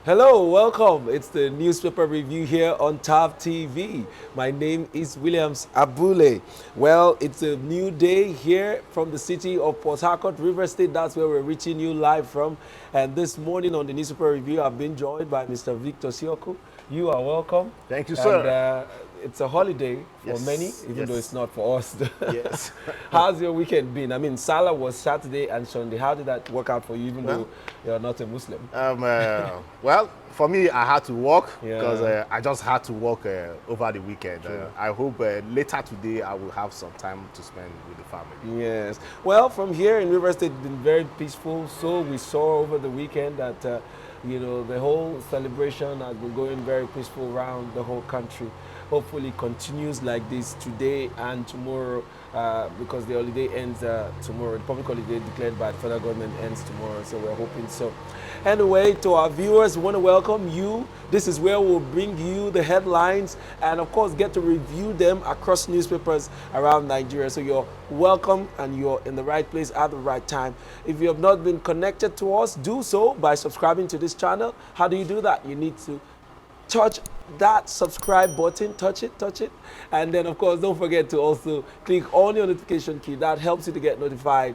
Hello, welcome. It's the newspaper review here on TAV TV. My name is Williams Abule. Well, it's a new day here from the city of Port Harcourt, River State. That's where we're reaching you live from. And this morning on the newspaper review, I've been joined by Mr. Victor Sioku. You are welcome. Thank you, And sir. it's a holiday for Yes, many, even though yes. it's not for us. Yes. How's your weekend been? I mean, Salah was Saturday and Sunday. How did that work out for you, even though you're not a Muslim? Well, for me, I had to work Yeah. because I just had to work over the weekend. I hope later today I will have some time to spend with the family. Yes. Well, from here in River State, it's been very peaceful. So we saw over the weekend that, the whole celebration has been going very peaceful around the whole country. Hopefully continues like this today and tomorrow because the holiday ends tomorrow. The public holiday declared by the federal government ends tomorrow. So we're hoping so. Anyway, to our viewers, we want to welcome you. This is where we'll bring you the headlines and, of course, get to review them across newspapers around Nigeria. So you're welcome and you're in the right place at the right time. If you have not been connected to us, do so by subscribing to this channel. How do you do that? You need to touch that subscribe button, touch it, and then of course don't forget to also click on your notification key. That helps you to get notified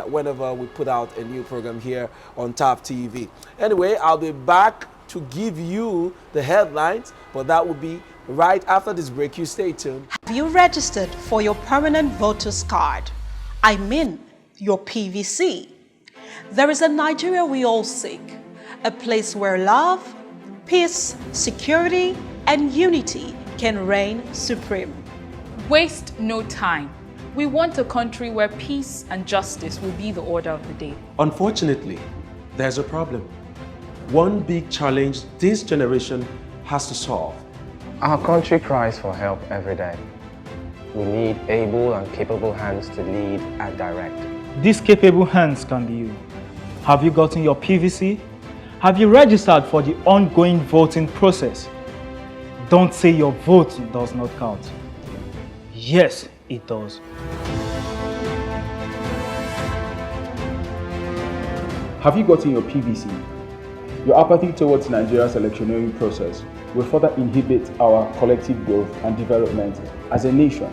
whenever we put out a new program here on TAV TV. Anyway, I'll be back to give you the headlines, but that will be right after this break. You stay tuned. Have you registered for your permanent voter's card? I mean, your PVC. There is a Nigeria we all seek, a place where love, peace, security, and unity can reign supreme. Waste no time. We want a country where peace and justice will be the order of the day. Unfortunately, there's a problem. One big challenge this generation has to solve. Our country cries for help every day. We need able and capable hands to lead and direct. These capable hands can be you. Have you gotten your PVC? Have you registered for the ongoing voting process? Don't say your vote does not count. Yes, it does. Have you gotten your PVC? Your apathy towards Nigeria's electioneering process will further inhibit our collective growth and development as a nation.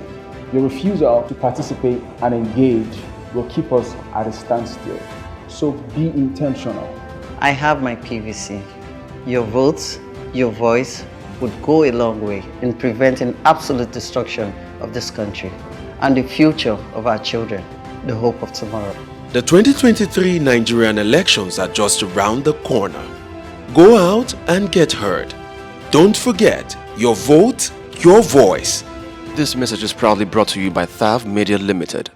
Your refusal to participate and engage will keep us at a standstill. So be intentional. I have my PVC. Your votes, your voice would go a long way in preventing absolute destruction of this country and the future of our children, the hope of tomorrow. The 2023 Nigerian elections are just around the corner. Go out and get heard. Don't forget, your vote, your voice. This message is proudly brought to you by TAV Media Limited.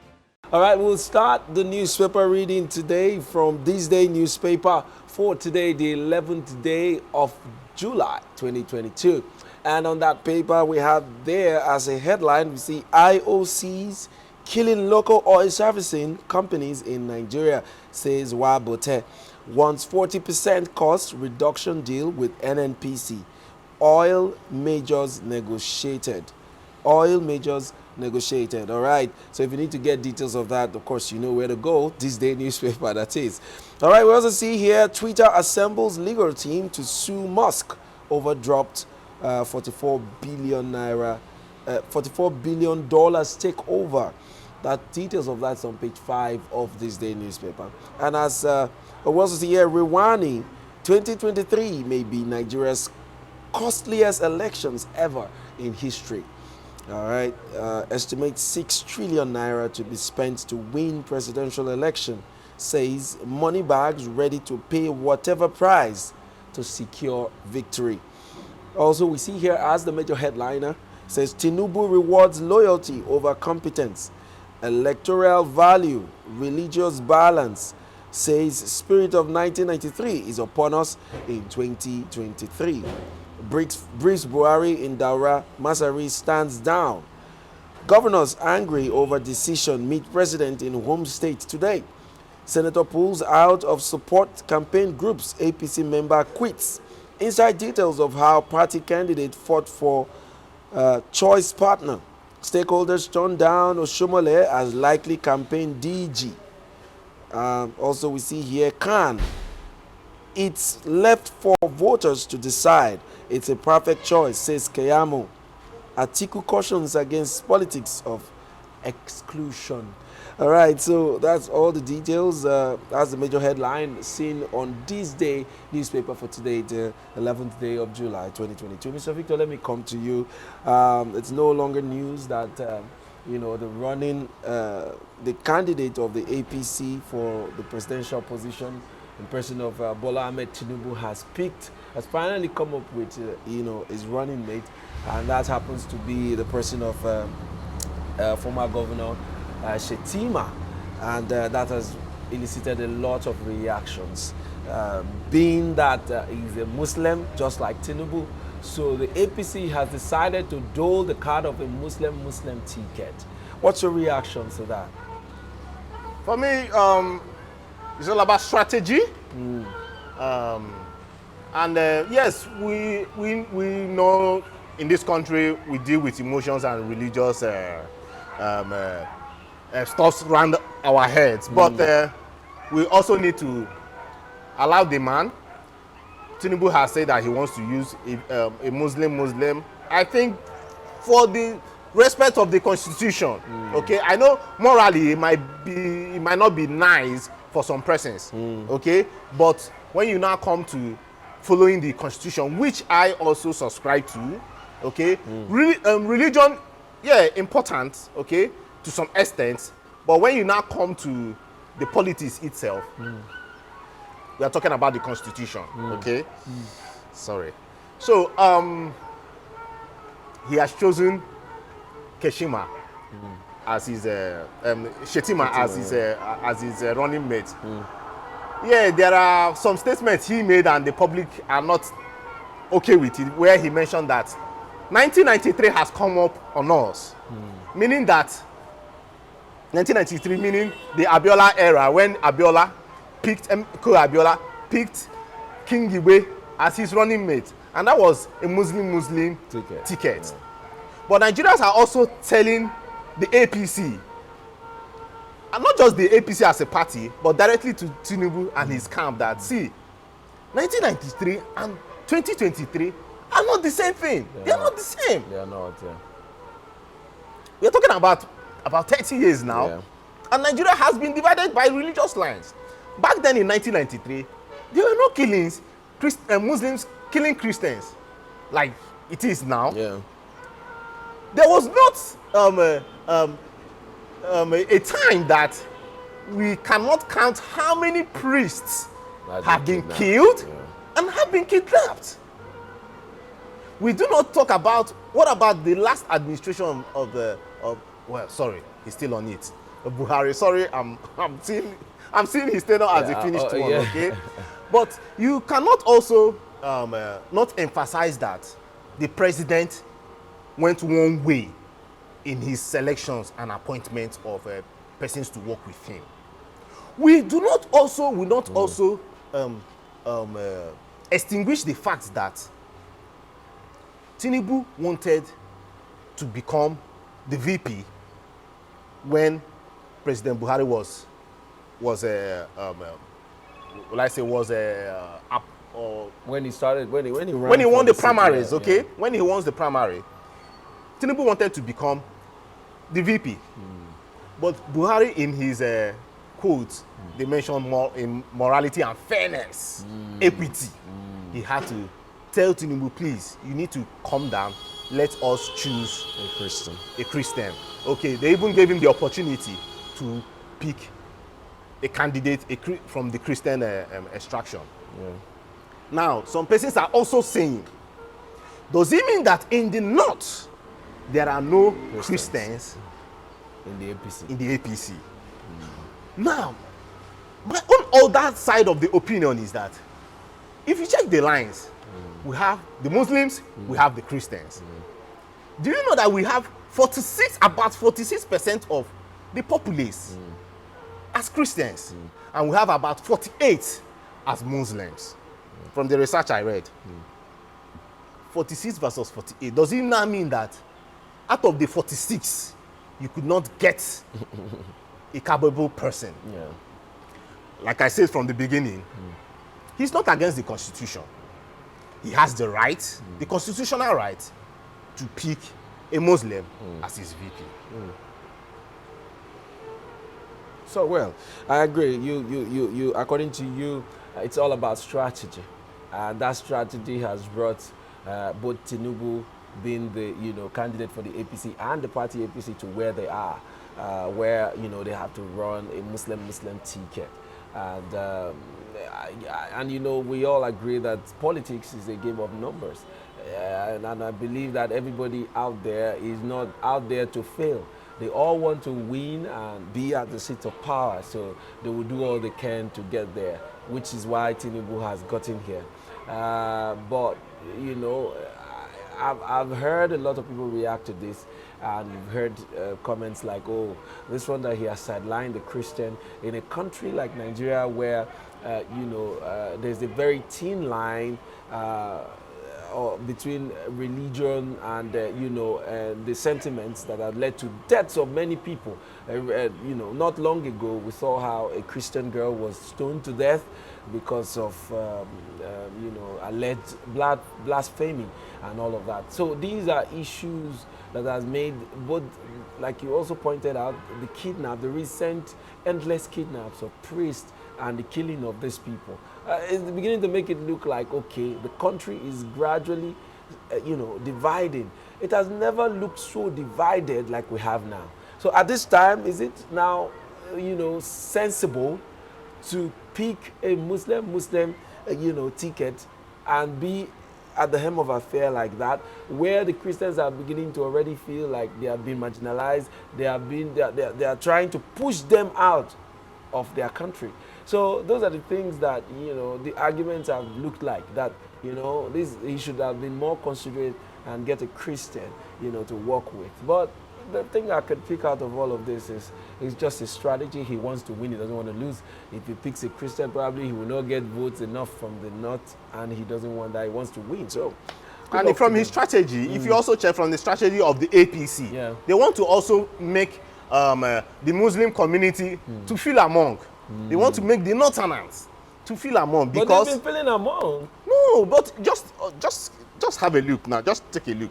All right, we'll start the newspaper reading today from This Day newspaper for today, the 11th day of July 2022. And on that paper, we have there as a headline, we see IOCs killing local oil servicing companies in Nigeria, says Wabote. Wants 40% cost reduction deal with NNPC. Oil majors negotiated. Oil majors negotiated. All right. So if you need to get details of that, of course, you know where to go. This Day newspaper, that is. All right. We also see here Twitter assembles legal team to sue Musk over dropped 44 billion naira, $44 billion takeover. That details of that's on page 5 of This Day newspaper. And as we also see here, Rwani 2023 may be Nigeria's costliest elections ever in history. All right, estimates 6 trillion naira to be spent to win presidential election, says money bags ready to pay whatever price to secure victory. Also, we see here as the major headliner, says Tinubu rewards loyalty over competence, electoral value, religious balance, says spirit of 1993 is upon us in 2023. Briefs Buhari in Daura, Masari stands down. Governors angry over decision meet president in home state today. Senator pulls out of support campaign groups. APC member quits. Inside details of how party candidate fought for choice partner. Stakeholders turned down Oshomole as likely campaign DG. Also we see here Khan It's left for voters to decide. It's a perfect choice, says Keyamo. Atiku cautions against politics of exclusion. All right, so that's all the details. That's the major headline seen on this day newspaper for today, the 11th day of July 2022. Mr. Victor, let me come to you. It's no longer news that the running, the candidate of the APC for the presidential position, in person of Bola Ahmed Tinubu, has finally come up with his running mate, and that happens to be the person of former governor Shetima, and that has elicited a lot of reactions, being that he's a Muslim just like Tinubu. So the APC has decided to dole the card of a Muslim ticket. What's your reaction to that? For me, it's all about strategy. Yes, we know in this country we deal with emotions and religious stuff around our heads, but we also need to allow the man. Tinubu has said that he wants to use a Muslim. I think for the respect of the constitution, okay, I know morally it might not be nice for some persons, okay, but when you now come to following the constitution, which I also subscribe to, okay, religion, yeah, important, okay, to some extent, but when you now come to the politics itself, we are talking about the constitution, okay? Sorry. So he has chosen Keshima as his Shetima as his running mate. Yeah, there are some statements he made and the public are not okay with it, where he mentioned that 1993 has come up on us, meaning that 1993, meaning the Abiola era, when Abiola picked Abiola picked King Ibe as his running mate, and that was a Muslim ticket. Yeah. But Nigerians are also telling the APC, and not just the APC as a party, but directly to Tinubu and his camp, that see, 1993 and 2023 are not the same thing. They are not the same. They are not. Yeah. We are talking about 30 years now, yeah. And Nigeria has been divided by religious lines. Back then in 1993, there were no killings, Muslims killing Christians like it is now. Yeah. There was not a time that we cannot count how many priests have been killed and have been kidnapped. We do not talk about, what about the last administration well, sorry, he's still on it. Buhari, sorry, I'm seeing his tenure as a finished one, okay? But you cannot also not emphasize that the president went one way in his selections and appointments of persons to work with him. We do not also, extinguish the fact that Tinubu wanted to become the VP when President Buhari was when he started, when he won the primaries, okay? Yeah. When he won the primary, Tinubu wanted to become the VP. But Buhari, in his quotes, they mentioned more in morality and fairness, equity. He had to tell Tinubu, please, you need to calm down. Let us choose a Christian. Okay, they even gave him the opportunity to pick a candidate from the Christian extraction. Yeah. Now, some persons are also saying, does it mean that in the north there are no Christians in the APC? In the APC. Now, my own other side of the opinion is that if you check the lines, we have the Muslims, we have the Christians. Do you know that we have about 46% of the populace as Christians, and we have about 48 as Muslims? From the research I read, 46 versus 48. Does it now mean that out of the 46, you could not get a capable person? Yeah. Like I said from the beginning, He's not against the constitution. He has the right, the constitutional right, to pick a Muslim as his VP. So, well, I agree. You. According to you, it's all about strategy, and that strategy has brought both Tinubu being the candidate for the APC and the party APC to where they are, where they have to run a Muslim ticket, and we all agree that politics is a game of numbers, and I believe that everybody out there is not out there to fail. They all want to win and be at the seat of power, so they will do all they can to get there, which is why Tinubu has gotten here. But I've heard a lot of people react to this, and you've heard comments like, "Oh, this one that he has sidelined the Christian in a country like Nigeria, where there's a very thin line." Between religion and the sentiments that have led to deaths of many people. Not long ago we saw how a Christian girl was stoned to death because of alleged blasphemy and all of that. So these are issues that has made both, like you also pointed out, the recent endless kidnaps of priests and the killing of these people. It's beginning to make it look like, okay, the country is gradually, dividing. It has never looked so divided like we have now. So at this time, is it now, sensible to pick a Muslim, ticket and be at the hem of affair like that, where the Christians are beginning to already feel like they have been marginalized, they are trying to push them out of their country. So those are the things that the arguments have looked like, that he should have been more considerate and get a Christian to work with. But the thing I could pick out of all of this is just a strategy. He wants to win, he doesn't want to lose. If he picks a Christian, probably he will not get votes enough from the north, and he doesn't want that, he wants to win. So and from his strategy, if you also check from the strategy of the APC, they want to also make the Muslim community to feel among. They want to make the Northerners to feel among, because but they've been feeling among. No, but just have a look now. Just take a look.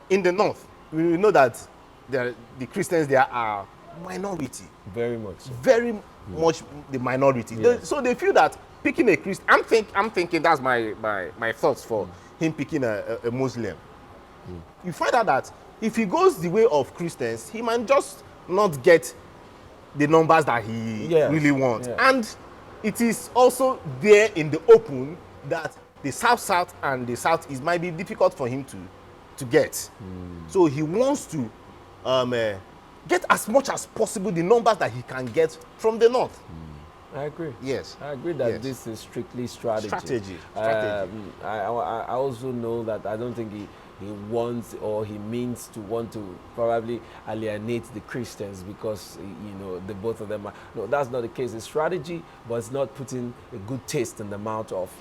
In the north, we know that the Christians there are minority. Very much. So. Very much the minority. Yes. So they feel that picking a Christian. I'm thinking that's my thoughts for him picking a Muslim. You find out that if he goes the way of Christians, he might just not get the numbers that he really wants. And it is also there in the open that the South and the Southeast might be difficult for him to get. So he wants to get as much as possible the numbers that he can get from the North. I agree. Yes. I agree that this is strictly strategy. I also know that I don't think he wants, or he means to want to probably alienate the Christians, because the both of them are, no, that's not the case. It's strategy, but it's not putting a good taste in the mouth of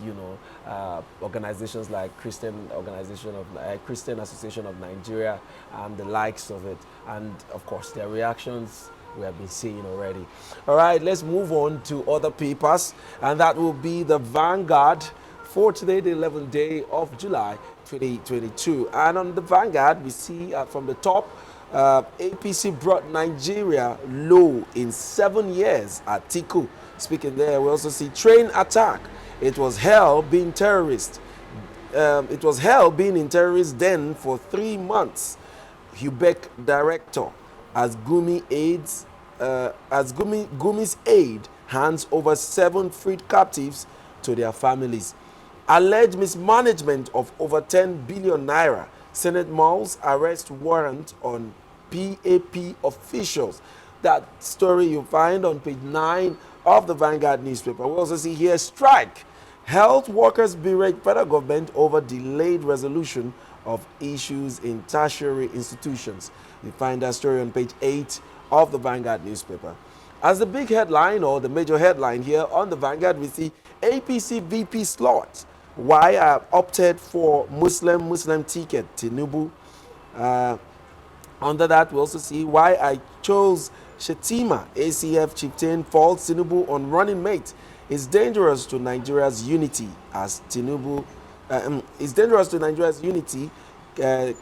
organizations like Christian Association of Nigeria and the likes of it, and of course their reactions we have been seeing already. All right, let's move on to other papers, and that will be the Vanguard for today, the 11th day of July 2022. And on the Vanguard, we see from the top, APC brought Nigeria low in 7 years. Atiku speaking there. We also see train attack. It was hell being terrorist. It was hell being in terrorist den for 3 months. Hubec director as Gumi's aide hands over 7 freed captives to their families. Alleged mismanagement of over 10 billion naira. Senate mulls arrest warrant on PAP officials. That story you find on page 9 of the Vanguard newspaper. We also see here strike. Health workers berate federal government over delayed resolution of issues in tertiary institutions. You find that story on page 8 of the Vanguard newspaper. As the big headline, or the major headline here on the Vanguard, we see APC VP slot. Why I opted for Muslim ticket, Tinubu. Under that, we also see why I chose Shetima, ACF chieftain, falls Tinubu on running mate is dangerous to Nigeria's unity as Tinubu. Is dangerous to Nigeria's unity. Can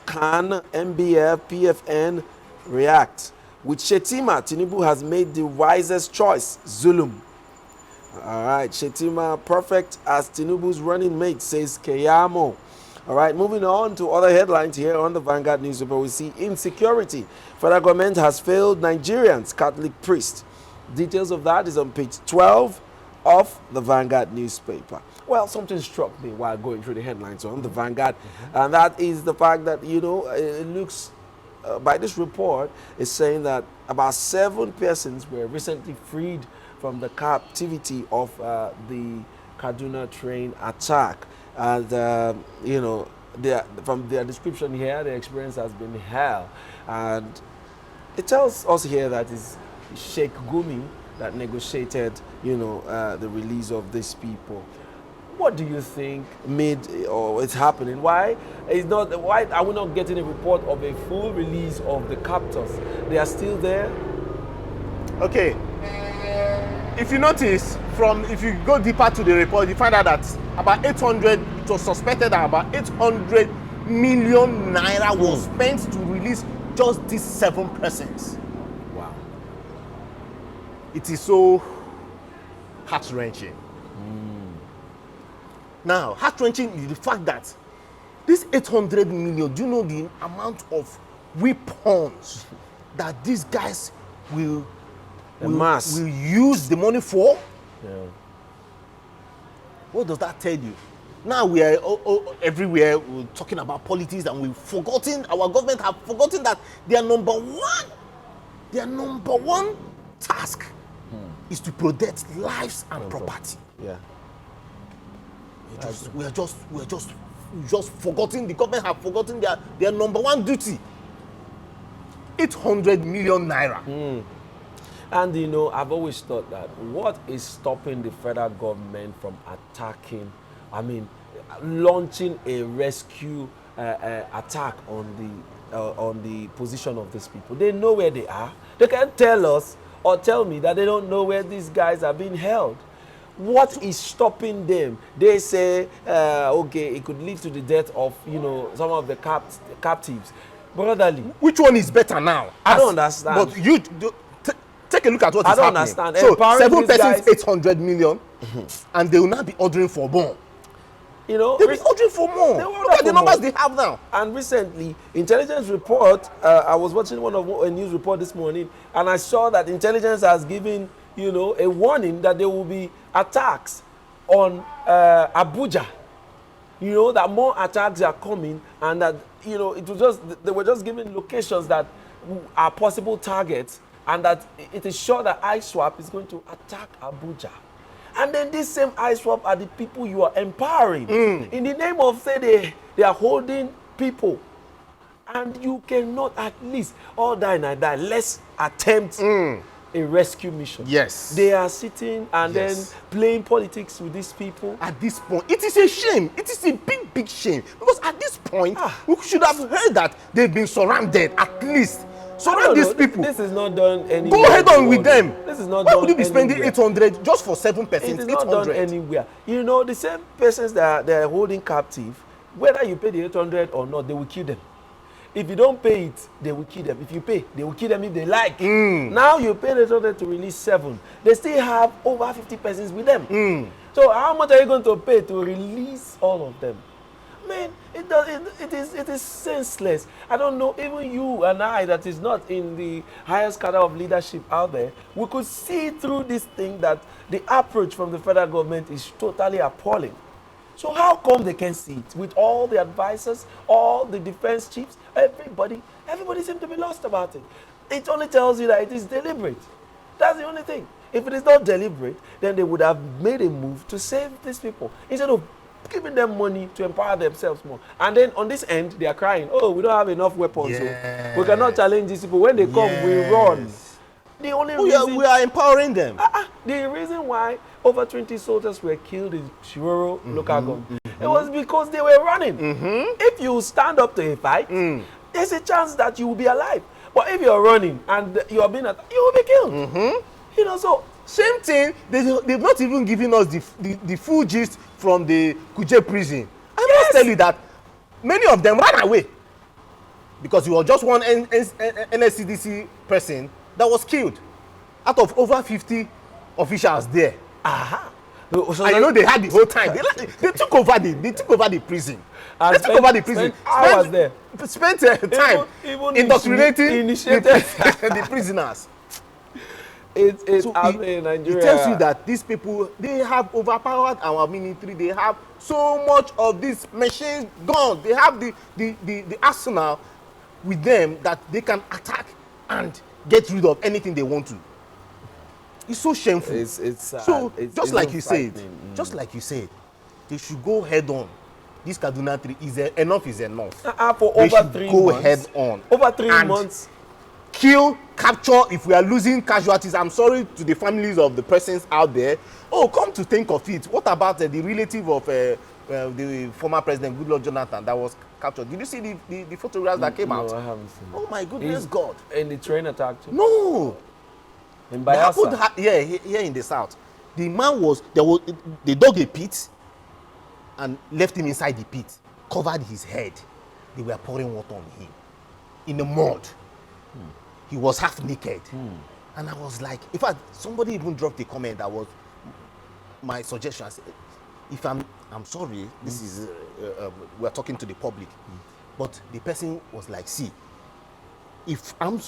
MBF, PFN react? With Shetima, Tinubu has made the wisest choice. Zulum. All right, Shetima perfect as Tinubu's running mate, says Keyamo. All right, moving on to other headlines here on the Vanguard newspaper, we see insecurity. Federal government has failed Nigerians, Catholic priest. Details of that is on page 12 of the Vanguard newspaper. Well, something struck me while going through the headlines on the Vanguard, and that is the fact that, you know, it looks, by this report, is saying that about 7 persons were recently freed from the captivity of the Kaduna train attack. And, you know, from their description here, the experience has been hell. And it tells us here that it's Sheikh Gumi that negotiated, you know, the release of these people. What do you think made or it's happening? Why are we not getting a report of a full release of the captors? They are still there? Okay. If you notice, if you go deeper to the report, you find out that about 800, it was suspected that about 800 million naira was spent to release just these 7 persons. Wow. It is so heart-wrenching. Now, heart-wrenching is the fact that this 800 million, do you know the amount of weapons that these guys will use the money for? Yeah. What does that tell you? Now we are everywhere we're talking about politics, and our government have forgotten that their number one task is to protect lives and property. Yeah. We are just forgotten. The government have forgotten their number one duty. 800 million naira. And you know, I've always thought that what is stopping the federal government from attacking, launching a rescue attack on the position of these people? They know where they are. They can't tell us or tell me that they don't know where these guys are being held. What is stopping them? They say, okay, it could lead to the death of, you know, some of the captives. Brotherly, which one is better now? I don't understand. But you take a look at what is happening. I don't understand. So 7 persons, 800 million, and they will not be ordering for more. You know, they'll be ordering for more. Look at the numbers they have now. And recently, intelligence report, I was watching a news report this morning, and I saw that intelligence has given, you know, a warning that there will be attacks on Abuja. You know, that more attacks are coming, and that, you know, they were just giving locations that are possible targets, and that it is sure that ISWAP is going to attack Abuja. And then this same ISWAP are the people you are empowering. In the name of, say, they are holding people. And you cannot at least all die and I die. Let's attempt a rescue mission. Yes. They are sitting and then playing politics with these people. At this point, it is a shame. It is a big, big shame. Because at this point, we should have heard that they've been surrounded at least. Surround these people. This is not done anywhere. Go ahead on with them. This is not Why done would you be spending anywhere. 800 just for 7 persons? It is not done anywhere. You know, the same persons that they are holding captive, whether you pay the 800 or not, they will kill them. If you don't pay it, they will kill them. If you pay, they will kill them if they like. Now you pay 800 to release 7. They still have over 50 persons with them. So how much are you going to pay to release all of them? Man, it is senseless. I don't know, even you and I that is not in the highest cadre of leadership out there, we could see through this thing that the approach from the federal government is totally appalling. So how come they can see it? With all the advisors, all the defense chiefs, everybody seems to be lost about it. It only tells you that it is deliberate. That's the only thing. If it is not deliberate, then they would have made a move to save these people instead of giving them money to empower themselves more. And then on this end, they are crying, oh, we don't have enough weapons. So we cannot challenge these people. When they come, we run. The only reason we are empowering them. The reason why over 20 soldiers were killed in Shiroro local government, it was because they were running. If you stand up to a fight, there's a chance that you will be alive. But if you're running and you're being attacked, you will be killed. You know, so Same thing, they've not even given us the full gist from the Kuje prison. I must tell you that many of them ran away because you were just one NSCDC person that was killed out of over 50 officials there. Aha. So I know they had the whole time. They took over the prison. And they took over the prison. Spent hours there. Spent time even indoctrinating the prisoners. It's so in Nigeria. It tells you that these people, they have overpowered our military. They have so much of these machines guns. They have the arsenal with them that they can attack and get rid of anything they want to. It's so shameful. It's so it's just like you said, just like you said, they should go head on. This Kaduna 3 is enough is enough. For they over 3 go months. Head on. Over 3 months. Kill, capture. If we are losing casualties, I'm sorry to the families of the persons out there. Oh, come to think of it, what about the relative of the former president Goodluck Jonathan that was captured? Did you see the photographs that came out? No, I haven't seen. Oh my goodness, God! In the train attack too? No. In Bayelsa? Here in the south, the man they dug a pit and left him inside the pit, covered his head. They were pouring water on him in the mud. He was half naked. And I was like, in fact, somebody even dropped a comment that was my suggestion. I said, if I'm sorry, this is we're talking to the public, but the person was like, see, if I'm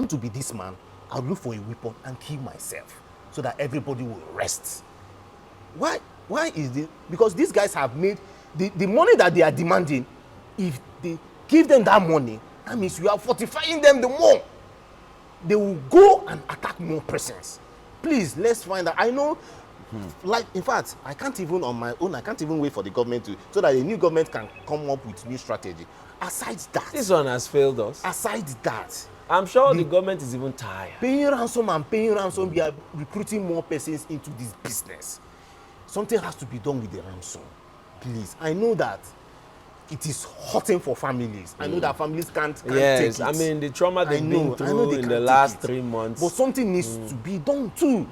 to be this man, I'll look for a weapon and kill myself so that everybody will rest. Why is this? Because these guys have made the money that they are demanding. If they give them that money, that means you are fortifying them the more. They will go and attack more persons. Please, let's find out. I know, like, in fact, I can't even on my own, I can't even wait for the government so that the new government can come up with new strategy. Aside that. This one has failed us. Aside that. I'm sure the government is even tired. Paying ransom, we are recruiting more persons into this business. Something has to be done with the ransom. Please, I know that it is hurting for families. I know that families can't take it. I mean, the trauma they've been through in the last 3 months. But something needs to be done too.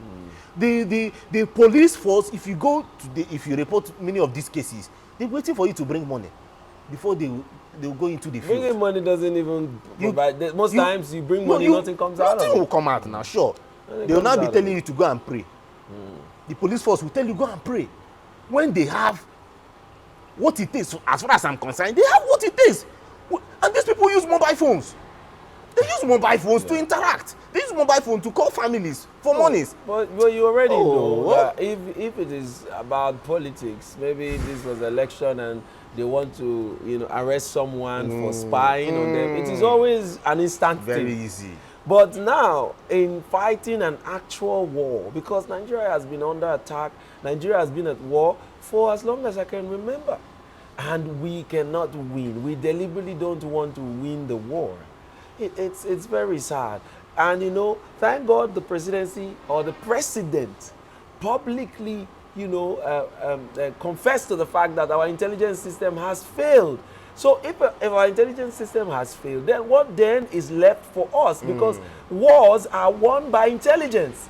The police force, if you report many of these cases, they're waiting for you to bring money before they'll go into the field. Bringing money doesn't even provide. Most times you bring money, nothing comes out of it. Nothing will come out now, sure. They will not be telling you to go and pray. The police force will tell you go and pray. When they have what it takes, as far as I'm concerned, they have what it takes. And these people use mobile phones. They use mobile phones to interact. They use mobile phones to call families for monies. But you already know that if it is about politics, maybe this was election and they want to arrest someone for spying on them. It is always an instant thing. Very easy. But now, in fighting an actual war, because Nigeria has been under attack, Nigeria has been at war for as long as I can remember. And we cannot win. We deliberately don't want to win the war. It's very sad. And, thank God the presidency or the president publicly, confessed to the fact that our intelligence system has failed. So if our intelligence system has failed, then what then is left for us? Because wars are won by intelligence.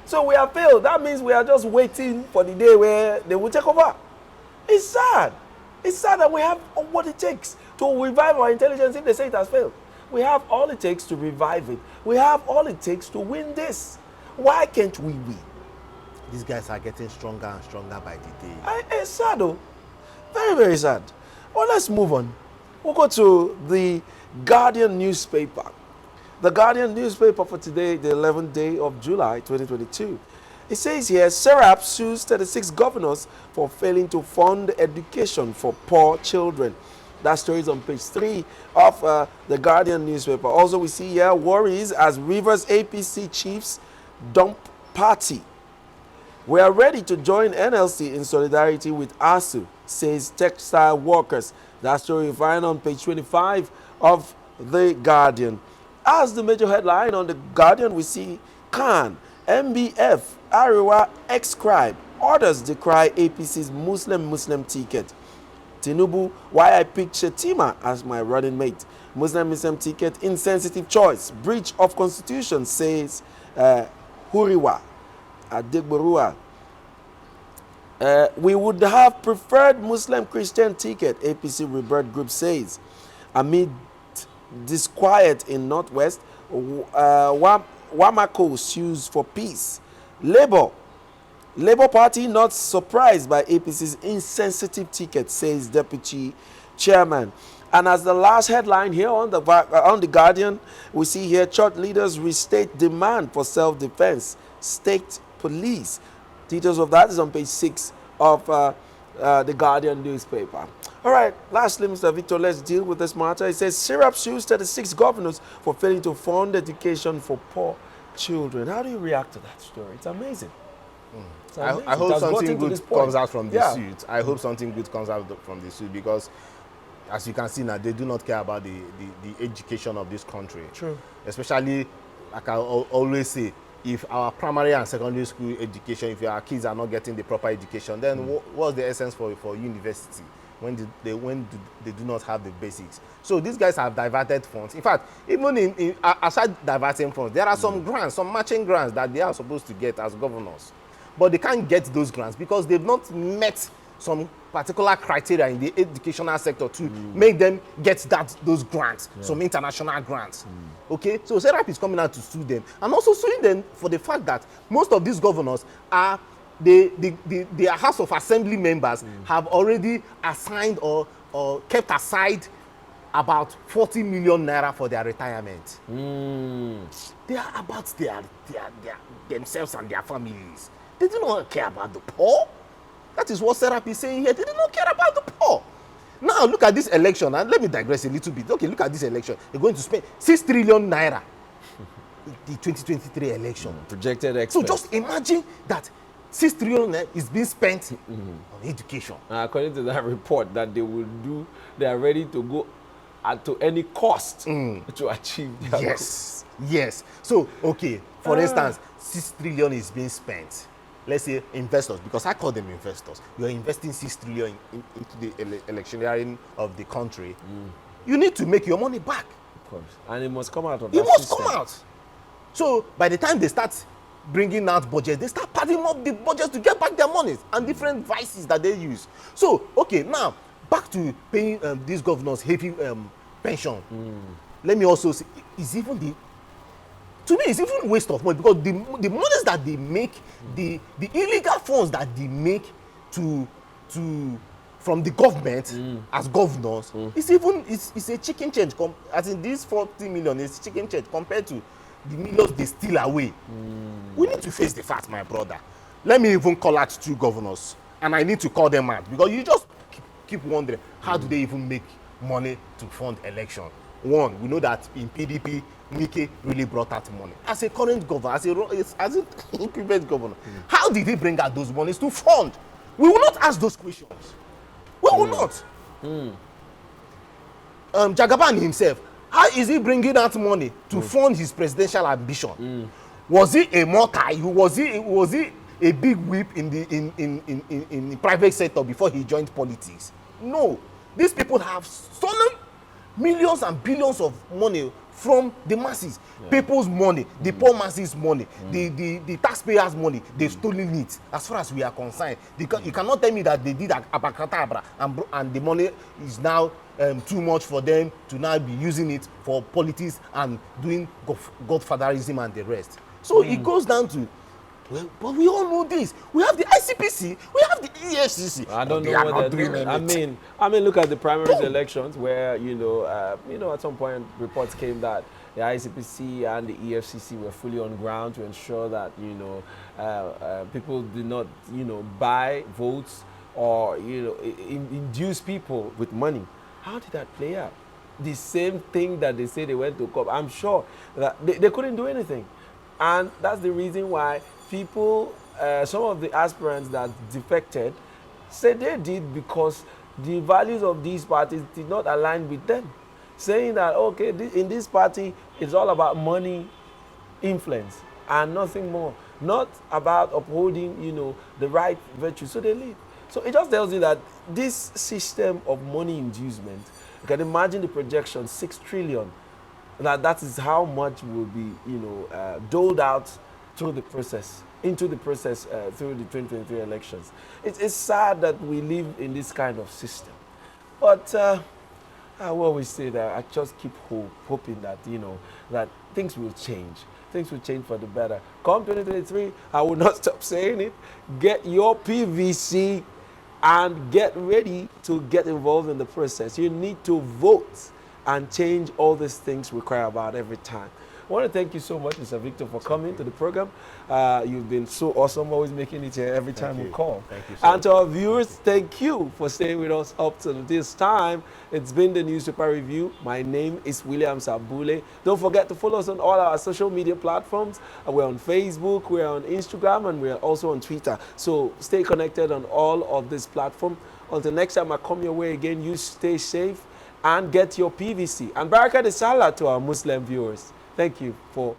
So we have failed. That means we are just waiting for the day where they will take over. It's sad. It's sad that we have what it takes to revive our intelligence if they say it has failed. We have all it takes to revive it. We have all it takes to win this. Why can't we win? These guys are getting stronger and stronger by the day. It's sad, though. Very, very sad. Well, let's move on. We'll go to the Guardian newspaper. The Guardian newspaper for today, the 11th day of July, 2022. It says here, SERAP sues 36 governors for failing to fund education for poor children. That story is on page 3 of the Guardian newspaper. Also, we see here worries as Rivers APC chiefs dump party. We are ready to join NLC in solidarity with ASU, says textile workers. That story you find on page 25 of the Guardian. As the major headline on the Guardian, we see Khan, MBF, Ariwa ex-scribe, orders decry APC's Muslim ticket. Tinubu, why I picked Shetima as my running mate. Muslim ticket, insensitive choice. Breach of constitution, says Huriwa. Adegborua. We would have preferred Muslim-Christian ticket, APC Rebirth Group says. Amid disquiet in Northwest, Wamako sues for peace. Labour Party not surprised by APC's insensitive ticket, says Deputy Chairman. And as the last headline here on the Guardian, we see here church leaders restate demand for self-defense, state police. Details of that is on page 6 of the Guardian newspaper. All right, lastly, Mr. Victor, let's deal with this matter. It says SERAP sues 36 governors for failing to fund education for poor children. How do you react to that story? It's amazing. It's amazing. I hope something good comes out from the suit. I hope something good comes out from the suit because, as you can see now, they do not care about the education of this country. True. Especially, like I always say, if our primary and secondary school education, if our kids are not getting the proper education, then what's the essence for university when they do not have the basics? So these guys have diverted funds. In fact, even aside diverting funds, there are some grants, some matching grants that they are supposed to get as governors. But they can't get those grants because they've not met some particular criteria in the educational sector to make them get those grants, some international grants. Okay, so SERAP is coming out to sue them and also suing them for the fact that most of these governors are their House of Assembly members have already assigned or kept aside about 40 million naira for their retirement. They are about themselves and their families. They do not care about the poor. That is what SERAP is saying here. They do not care about the poor. Now, look at this election, and let me digress a little bit. Okay, look at this election. You're going to spend 6 trillion naira in the 2023 election. Projected expense. So just imagine that 6 trillion naira is being spent on education. According to that report that they will do, they are ready to go to any cost to achieve that. Yes, yes. So, okay, for instance, 6 trillion is being spent. Let's say investors, because I call them investors. You are investing 6 trillion into the electioneering of the country. You need to make your money back. Of course. And it must come out of that It must system. come out. So by the time they start bringing out budget, they start padding up the budget to get back their monies and different vices that they use. So, okay, now back to paying these governors heavy pension. Let me also say, to me, it's even waste of money because the monies that they make, the illegal funds that they make from the government as governors, it's a chicken change. As in this 40 million, it's chicken change compared to the millions they steal away. We need to face the fact, my brother. Let me even call out 2 governors, and I need to call them out because you just keep wondering how do they even make money to fund election. One, we know that in PDP, Mike really brought out money. As a current governor, as an incumbent governor, how did he bring out those monies to fund? We will not ask those questions. We will not. Jagaban himself, how is he bringing out money to fund his presidential ambition? Was he a multi? Was he a big whip in the private sector before he joined politics? No. These people have stolen millions and billions of money from the masses, people's money, the poor masses' money, the taxpayers' money. They've stolen it. As far as we are concerned, you cannot tell me that they did abacadabra and the money is now too much for them to now be using it for politics and doing godfatherism and the rest. So it goes down to, well, but we all know this. We have the ICPC, we have the EFCC. I don't know what they're doing. I mean, look at the primaries elections where at some point reports came that the ICPC and the EFCC were fully on ground to ensure that people did not buy votes or induce people with money. How did that play out? The same thing that they say they went to court. I'm sure that they couldn't do anything, and that's the reason why people, some of the aspirants that defected, said they did because the values of these parties did not align with them. Saying that, okay, in this party, it's all about money, influence, and nothing more. Not about upholding, the right virtue. So they leave. So it just tells you that this system of money inducement, you can imagine the projection, 6 trillion. That is how much will be, doled out through the process. into the process through the 2023 elections. It's sad that we live in this kind of system. But I will always say that I just keep hoping that, that things will change. Things will change for the better. Come 2023, I will not stop saying it. Get your PVC and get ready to get involved in the process. You need to vote and change all these things we cry about every time. I want to thank you so much, Mr. Victor, for coming to the program. You've been so awesome, always making it here every time we call. Thank you, sir. And to our viewers, thank you for staying with us up to this time. It's been the Newspaper Review. My name is William Sabule. Don't forget to follow us on all our social media platforms. We're on Facebook, we're on Instagram, and we're also on Twitter. So stay connected on all of these platforms. Until next time I come your way again, you stay safe and get your PVC. And Baraka de Salah to our Muslim viewers. Thank you for